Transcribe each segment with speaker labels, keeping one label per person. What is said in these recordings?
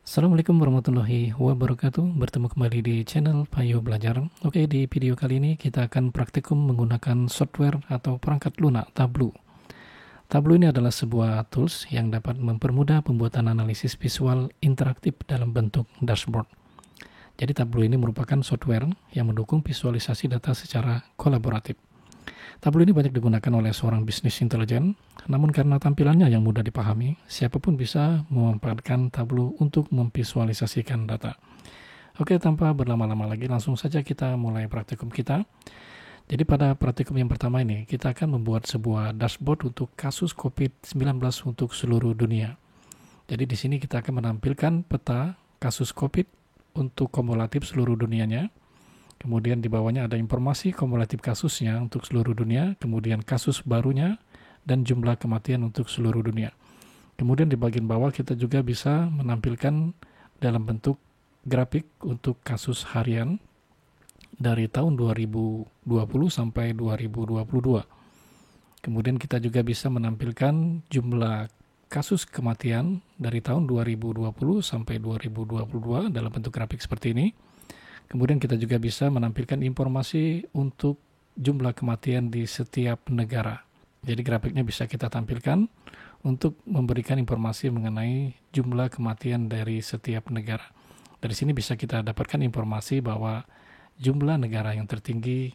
Speaker 1: Assalamualaikum warahmatullahi wabarakatuh. Bertemu kembali di channel Payo Belajar. Oke, di video kali ini kita akan praktikum menggunakan software atau perangkat lunak Tableau. Tableau ini adalah sebuah tools yang dapat mempermudah pembuatan analisis visual interaktif dalam bentuk dashboard. Jadi Tableau ini merupakan software yang mendukung visualisasi data secara kolaboratif. Tableau ini banyak digunakan oleh seorang bisnis intelijen, namun karena tampilannya yang mudah dipahami, siapapun bisa memanfaatkan Tableau untuk memvisualisasikan data. Oke, tanpa berlama-lama lagi, langsung saja kita mulai praktikum kita. Jadi pada praktikum yang pertama ini, kita akan membuat sebuah dashboard untuk kasus COVID-19 untuk seluruh dunia. Jadi di sini kita akan menampilkan peta kasus COVID untuk kumulatif seluruh dunianya. Kemudian di bawahnya ada informasi kumulatif kasusnya untuk seluruh dunia, kemudian kasus barunya, dan jumlah kematian untuk seluruh dunia. Kemudian di bagian bawah kita juga bisa menampilkan dalam bentuk grafik untuk kasus harian dari tahun 2020 sampai 2022. Kemudian kita juga bisa menampilkan jumlah kasus kematian dari tahun 2020 sampai 2022 dalam bentuk grafik seperti ini. Kemudian kita juga bisa menampilkan informasi untuk jumlah kematian di setiap negara. Jadi grafiknya bisa kita tampilkan untuk memberikan informasi mengenai jumlah kematian dari setiap negara. Dari sini bisa kita dapatkan informasi bahwa jumlah negara yang tertinggi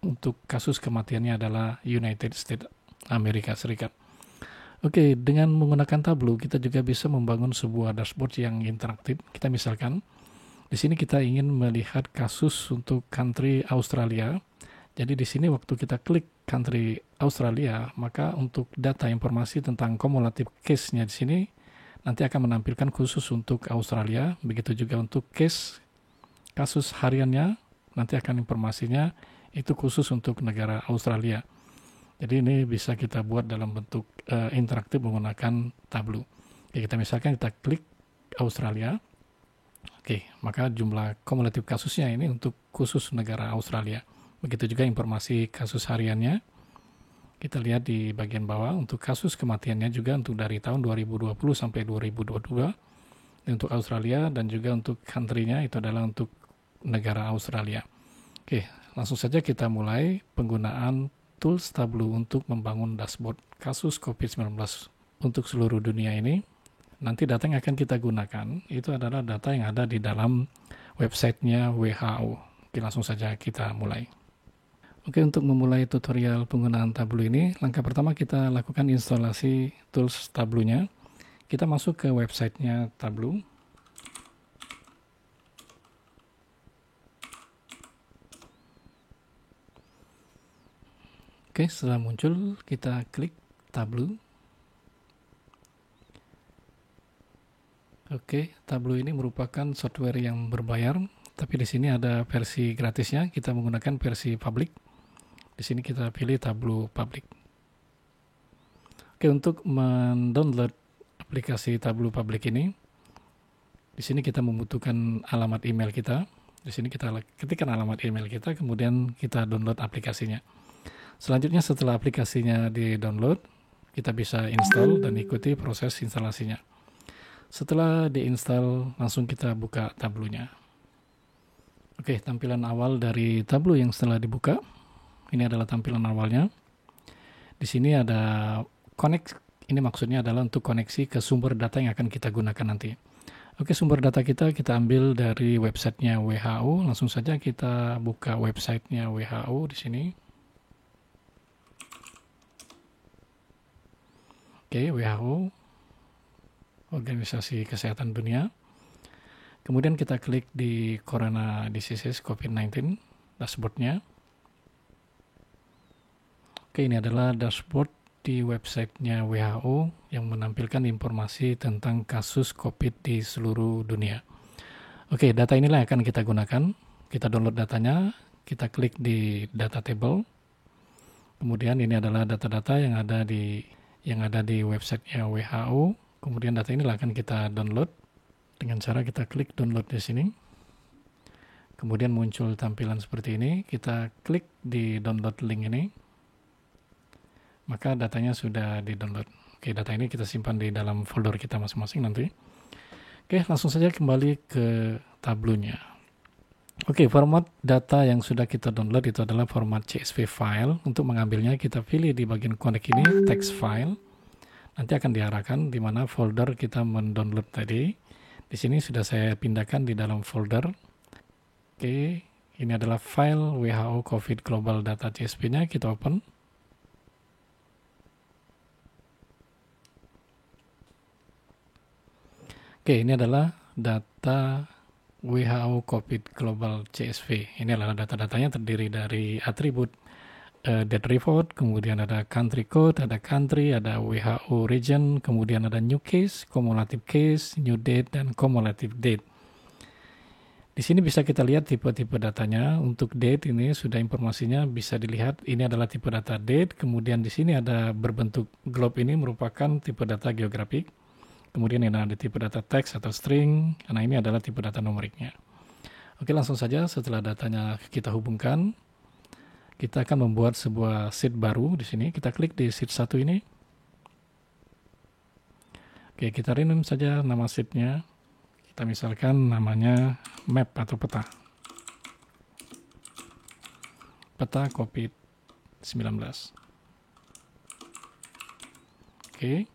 Speaker 1: untuk kasus kematiannya adalah United States Amerika Serikat. Oke, dengan menggunakan Tableau kita juga bisa membangun sebuah dashboard yang interaktif. Kita misalkan di sini kita ingin melihat kasus untuk country Australia. Jadi di sini waktu kita klik country Australia, maka untuk data informasi tentang kumulatif case-nya di sini nanti akan menampilkan khusus untuk Australia. Begitu juga untuk case kasus hariannya, nanti akan informasinya itu khusus untuk negara Australia. Jadi ini bisa kita buat dalam bentuk interaktif menggunakan Tableau. Oke, kita misalkan kita klik Australia. Oke, maka jumlah kumulatif kasusnya ini untuk khusus negara Australia. Begitu juga informasi kasus hariannya. Kita lihat di bagian bawah untuk kasus kematiannya juga untuk dari tahun 2020 sampai 2022 untuk Australia, dan juga untuk country-nya itu adalah untuk negara Australia. Oke, langsung saja kita mulai penggunaan tools Tableau untuk membangun dashboard kasus COVID-19 untuk seluruh dunia ini. Nanti data yang akan kita gunakan itu adalah data yang ada di dalam websitenya WHO. Oke, langsung saja kita mulai. Oke, untuk memulai tutorial penggunaan Tableau ini, langkah pertama kita lakukan instalasi tools Tableau-nya. Kita masuk ke websitenya Tableau. Oke, setelah muncul kita klik Tableau. Oke, Tableau ini merupakan software yang berbayar, tapi di sini ada versi gratisnya. Kita menggunakan versi public. Di sini kita pilih Tableau public. Oke, untuk mendownload aplikasi Tableau public ini, di sini kita membutuhkan alamat email kita. Di sini kita ketikkan alamat email kita, kemudian kita download aplikasinya. Selanjutnya setelah aplikasinya di-download, kita bisa install dan ikuti proses instalasinya. Setelah diinstal, langsung kita buka Tableau-nya. Oke, tampilan awal dari Tableau yang setelah dibuka. Ini adalah tampilan awalnya. Di sini ada connect. Ini maksudnya adalah untuk koneksi ke sumber data yang akan kita gunakan nanti. Oke, sumber data kita ambil dari websitenya WHO. Langsung saja kita buka websitenya WHO di sini. Oke, WHO. Organisasi Kesehatan Dunia. Kemudian kita klik di Corona Diseases COVID-19 dashboardnya. Oke, ini adalah dashboard di websitenya WHO yang menampilkan informasi tentang kasus COVID di seluruh dunia. Oke, data inilah yang akan kita gunakan. Kita download datanya, kita klik di data table. Kemudian ini adalah data-data yang ada di websitenya WHO. Kemudian data ini akan kita download dengan cara kita klik download di sini. Kemudian muncul tampilan seperti ini. Kita klik di download link ini. Maka datanya sudah di download. Oke, data ini kita simpan di dalam folder kita masing-masing nanti. Oke, langsung saja kembali ke tablonya. Oke, format data yang sudah kita download itu adalah format CSV file. Untuk mengambilnya kita pilih di bagian connect ini text file. Nanti akan diarahkan di mana folder kita mendownload tadi. Di sini sudah saya pindahkan di dalam folder. Oke, ini adalah file WHO COVID Global Data CSV-nya. Kita open. Oke, ini adalah data WHO COVID Global CSV. Ini adalah data-datanya terdiri dari atribut date report, kemudian ada country code, ada country, ada WHO region, kemudian ada new case, cumulative case, new date, dan cumulative date. Di sini bisa kita lihat tipe-tipe datanya. Untuk date ini sudah informasinya bisa dilihat. Ini adalah tipe data date. Kemudian di sini ada berbentuk globe, ini merupakan tipe data geografik. Kemudian ini ada tipe data teks atau string. Nah, ini adalah tipe data numeriknya. Oke, langsung saja setelah datanya kita hubungkan, kita akan membuat sebuah sheet baru di sini. Kita klik di sheet 1 ini. Oke, kita rename saja nama sheetnya. Kita misalkan namanya map atau peta. Peta COVID-19. Oke.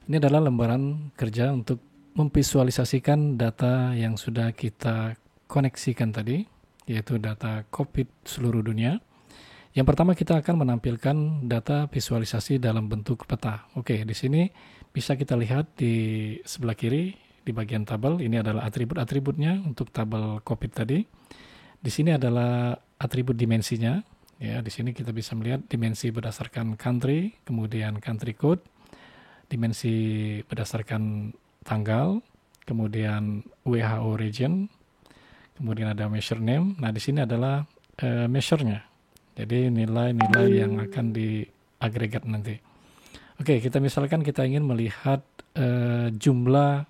Speaker 1: Ini adalah lembaran kerja untuk memvisualisasikan data yang sudah kita koneksikan tadi, yaitu data COVID seluruh dunia. Yang pertama kita akan menampilkan data visualisasi dalam bentuk peta. Oke, di sini bisa kita lihat di sebelah kiri di bagian tabel, ini adalah atribut-atributnya untuk tabel COVID tadi. Di sini adalah atribut dimensinya. Ya, di sini kita bisa melihat dimensi berdasarkan country, kemudian country code, dimensi berdasarkan tanggal, kemudian WHO region, kemudian ada measure name. Nah, di sini adalah measure-nya. Jadi nilai-nilai yang akan diagregat nanti. Oke, kita misalkan kita ingin melihat jumlah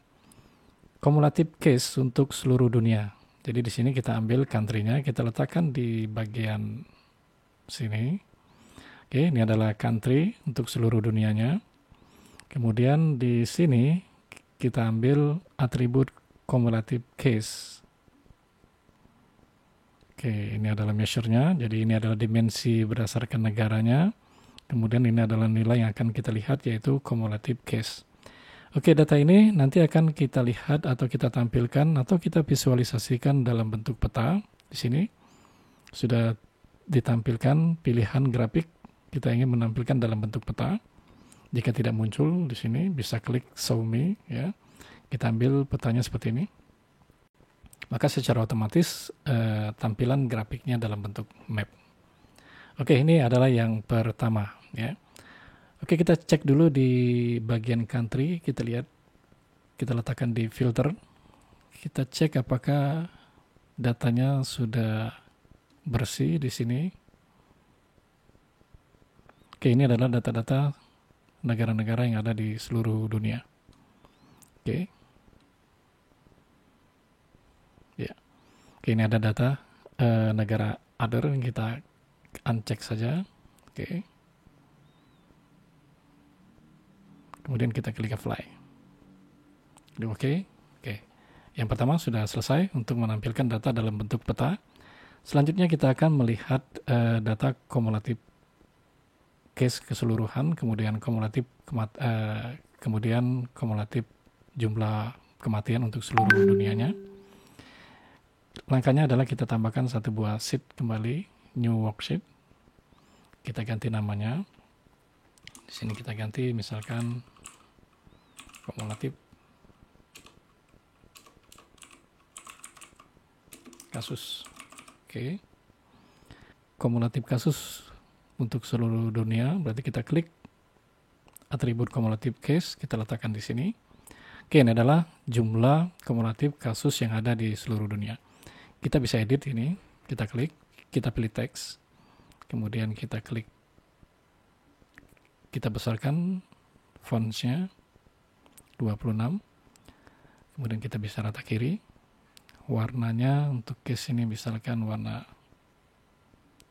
Speaker 1: cumulative case untuk seluruh dunia. Jadi di sini kita ambil country-nya, kita letakkan di bagian sini. Oke, ini adalah country untuk seluruh dunianya. Kemudian di sini kita ambil atribut cumulative case. Oke, ini adalah measure-nya. Jadi ini adalah dimensi berdasarkan negaranya. Kemudian ini adalah nilai yang akan kita lihat, yaitu cumulative case. Oke, data ini nanti akan kita lihat atau kita tampilkan atau kita visualisasikan dalam bentuk peta. Di sini sudah ditampilkan pilihan grafik. Kita ingin menampilkan dalam bentuk peta. Jika tidak muncul di sini, bisa klik Show Me, ya. Kita ambil petanya seperti ini. Maka secara otomatis tampilan grafiknya dalam bentuk map. Oke, ini adalah yang pertama, ya. Oke, kita cek dulu di bagian country. Kita lihat, kita letakkan di filter. Kita cek apakah datanya sudah bersih di sini. Oke, ini adalah data-data negara-negara yang ada di seluruh dunia. Oke. Ya. Oke, ini ada data negara other yang kita uncheck saja. Oke. Kemudian kita klik apply. Oke. Oke. Yang pertama sudah selesai untuk menampilkan data dalam bentuk peta. Selanjutnya kita akan melihat data kumulatif case keseluruhan, kemudian kumulatif jumlah kematian untuk seluruh dunianya. Langkahnya adalah kita tambahkan satu buah sheet kembali, new worksheet. Kita ganti namanya. Di sini kita ganti misalkan kumulatif kasus. Oke. Kumulatif kasus untuk seluruh dunia, berarti kita klik atribut cumulative case, kita letakkan di sini. Oke, ini adalah jumlah kumulatif kasus yang ada di seluruh dunia. Kita bisa edit ini, kita klik, kita pilih teks, kemudian kita klik, kita besarkan fontsnya 26, kemudian kita bisa rata kiri, warnanya untuk case ini misalkan warna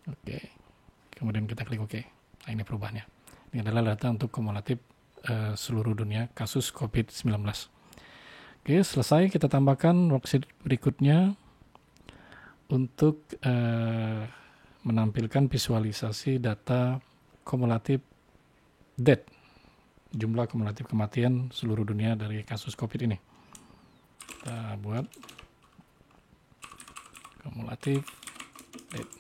Speaker 1: oke. Kemudian kita klik OK. Nah, ini perubahannya. Ini adalah data untuk kumulatif seluruh dunia kasus COVID-19. Oke, selesai. Kita tambahkan worksheet berikutnya untuk menampilkan visualisasi data kumulatif death, jumlah kumulatif kematian seluruh dunia dari kasus COVID ini. Kita buat kumulatif death.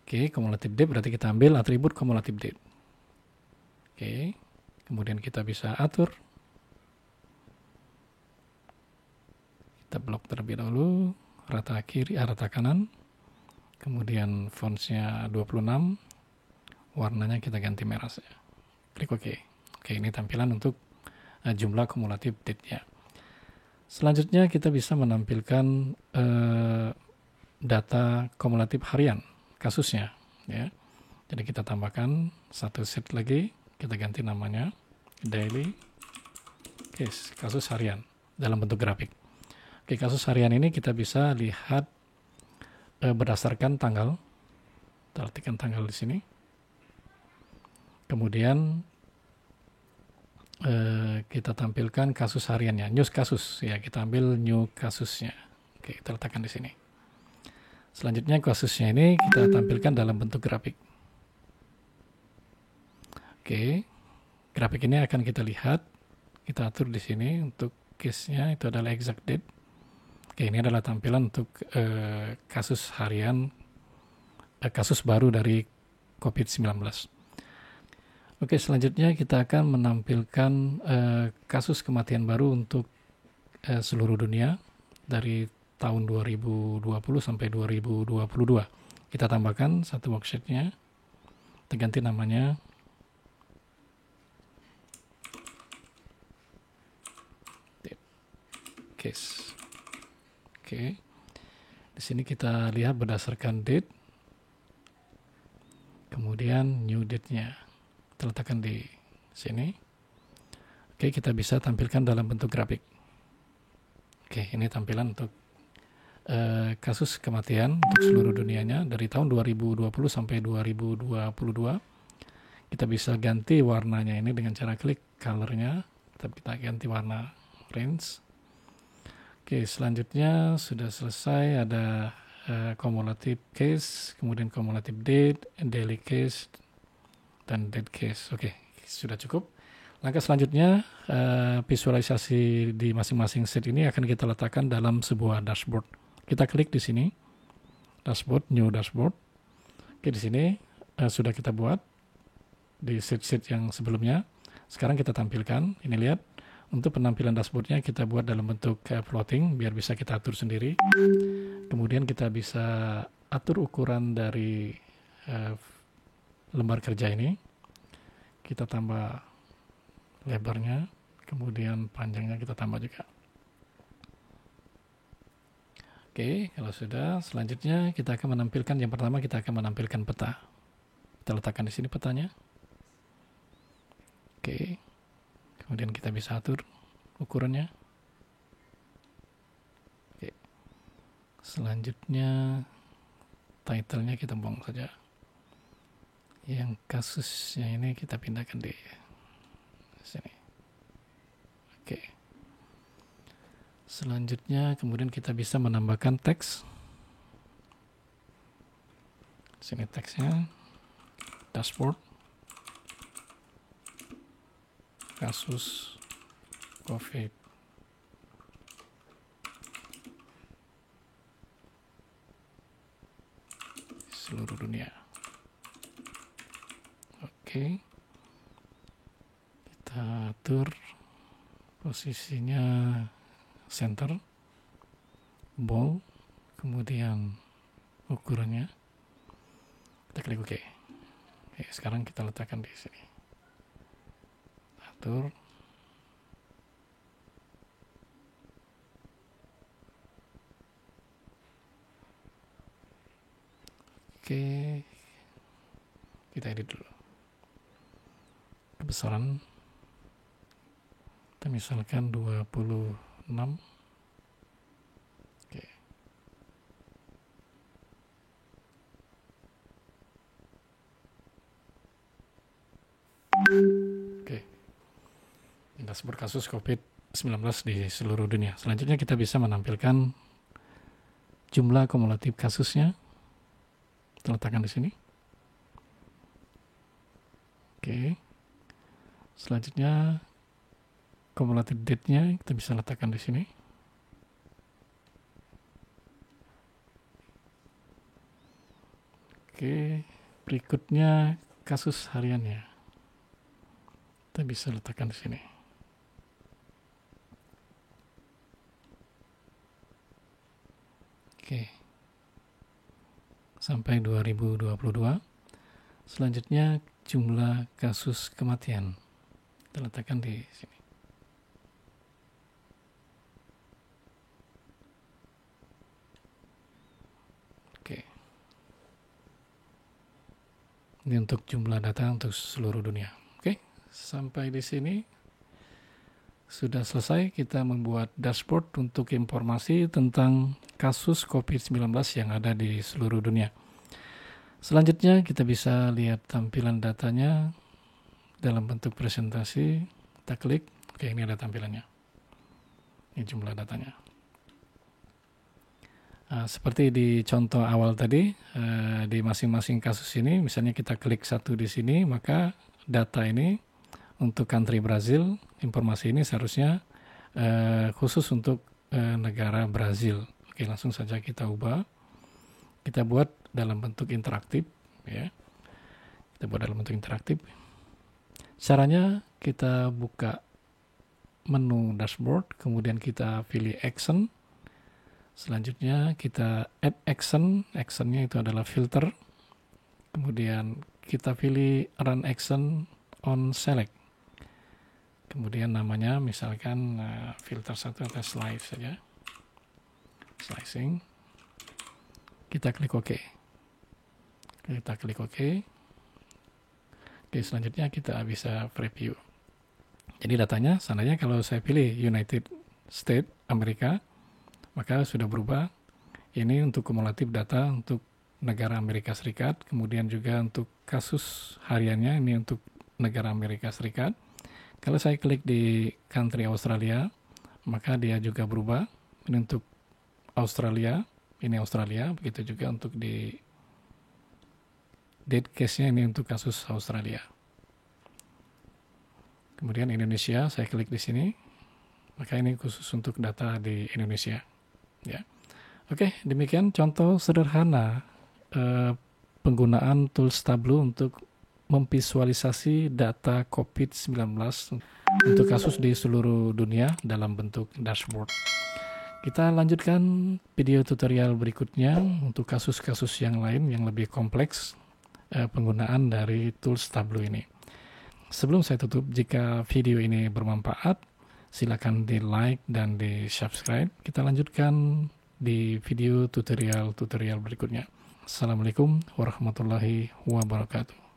Speaker 1: Oke, kumulatif death berarti kita ambil atribut kumulatif death. Oke, kemudian kita bisa atur. Kita blok terlebih dahulu, rata kiri, rata kanan. Kemudian fontsnya 26, warnanya kita ganti merah saja. Klik OK. Oke, ini tampilan untuk jumlah kumulatif date-nya. Selanjutnya kita bisa menampilkan data kumulatif harian kasusnya, ya. Jadi kita tambahkan satu set lagi, kita ganti namanya daily case, kasus harian dalam bentuk grafik. Oke, kasus harian ini kita bisa lihat berdasarkan tanggal. Kita artikan tanggal di sini. Kemudian kita tampilkan kasus hariannya, news kasus, ya, kita ambil new kasusnya. Oke, kita letakkan di sini. Selanjutnya kasusnya ini kita tampilkan dalam bentuk grafik. Oke, grafik ini akan kita lihat, kita atur di sini untuk case-nya itu adalah exact date. Oke, ini adalah tampilan untuk kasus harian, kasus baru dari COVID-19. Oke, selanjutnya kita akan menampilkan kasus kematian baru untuk seluruh dunia dari tahun 2020 sampai 2022. Kita tambahkan satu worksheet-nya, kita ganti namanya case. Oke, di sini kita lihat berdasarkan date, kemudian new date-nya kita letakkan di sini. Oke, kita bisa tampilkan dalam bentuk grafik. Oke, ini tampilan untuk kasus kematian untuk seluruh dunianya dari tahun 2020 sampai 2022. Kita bisa ganti warnanya ini dengan cara klik color-nya, kita ganti warna orange. Oke, selanjutnya sudah selesai, ada cumulative case, kemudian cumulative date, daily case, dan dead case. Oke, sudah cukup. Langkah selanjutnya, visualisasi di masing-masing set ini akan kita letakkan dalam sebuah dashboard. Kita klik di sini, dashboard, new dashboard. Oke, di sini sudah kita buat di set-set yang sebelumnya. Sekarang kita tampilkan, ini lihat. Untuk penampilan dashboardnya kita buat dalam bentuk floating biar bisa kita atur sendiri. Kemudian kita bisa atur ukuran dari lembar kerja ini. Kita tambah lebarnya, kemudian panjangnya kita tambah juga. Oke, kalau sudah, selanjutnya kita akan menampilkan, yang pertama kita akan menampilkan peta. Kita letakkan di sini petanya. Oke. Kemudian kita bisa atur ukurannya. Oke. Selanjutnya title-nya kita buang saja. Yang kasusnya ini kita pindahkan di sini. Oke. Selanjutnya kemudian kita bisa menambahkan teks. Sini teksnya. Dashboard. Kasus COVID. Seluruh dunia. Oke. Kita atur posisinya center, bold, kemudian ukurannya. Kita klik OK. Oke, sekarang kita letakkan di sini. Atur. Oke, kita edit dulu kebesaran, kita misalkan 26. Oke. Oke, dashboard kasus COVID COVID-19 di seluruh dunia. Selanjutnya kita bisa menampilkan jumlah kumulatif kasusnya. Kita letakkan di sini. Oke. Selanjutnya kumulatif date-nya kita bisa letakkan di sini. Oke, berikutnya kasus hariannya. Kita bisa letakkan di sini. Oke. Sampai 2022. Selanjutnya jumlah kasus kematian. Kita letakkan di sini. Oke. Ini untuk jumlah data untuk seluruh dunia. Oke, sampai di sini sudah selesai kita membuat dashboard untuk informasi tentang kasus COVID-19 yang ada di seluruh dunia. Selanjutnya kita bisa lihat tampilan datanya dalam bentuk presentasi. Kita klik, oke, ini ada tampilannya. Ini jumlah datanya. Seperti di contoh awal tadi, di masing-masing kasus ini, misalnya kita klik satu di sini, maka data ini untuk country Brazil, informasi ini seharusnya khusus untuk negara Brazil. Oke, langsung saja kita ubah. Kita buat dalam bentuk interaktif, ya. Kita buat dalam bentuk interaktif. Caranya kita buka menu dashboard, kemudian kita pilih action. Selanjutnya kita add action, actionnya itu adalah filter. Kemudian kita pilih run action on select. Kemudian namanya misalkan filter 1 atau slice saja. Slicing. Kita klik OK. Kita klik OK. Oke, selanjutnya kita bisa preview. Jadi datanya, seandainya kalau saya pilih United States, Amerika, maka sudah berubah. Ini untuk kumulatif data untuk negara Amerika Serikat, kemudian juga untuk kasus hariannya ini untuk negara Amerika Serikat. Kalau saya klik di country Australia, maka dia juga berubah. Ini untuk Australia, ini Australia, begitu juga untuk di date case-nya ini untuk kasus Australia. Kemudian Indonesia, saya klik di sini, maka ini khusus untuk data di Indonesia. Ya, oke, demikian contoh sederhana penggunaan tools Tableau untuk memvisualisasi data COVID-19 untuk kasus di seluruh dunia dalam bentuk dashboard. Kita lanjutkan video tutorial berikutnya untuk kasus-kasus yang lain yang lebih kompleks penggunaan dari tools Tableau ini. Sebelum saya tutup, jika video ini bermanfaat, silakan di like dan di subscribe. Kita lanjutkan di video tutorial berikutnya. Assalamualaikum warahmatullahi wabarakatuh.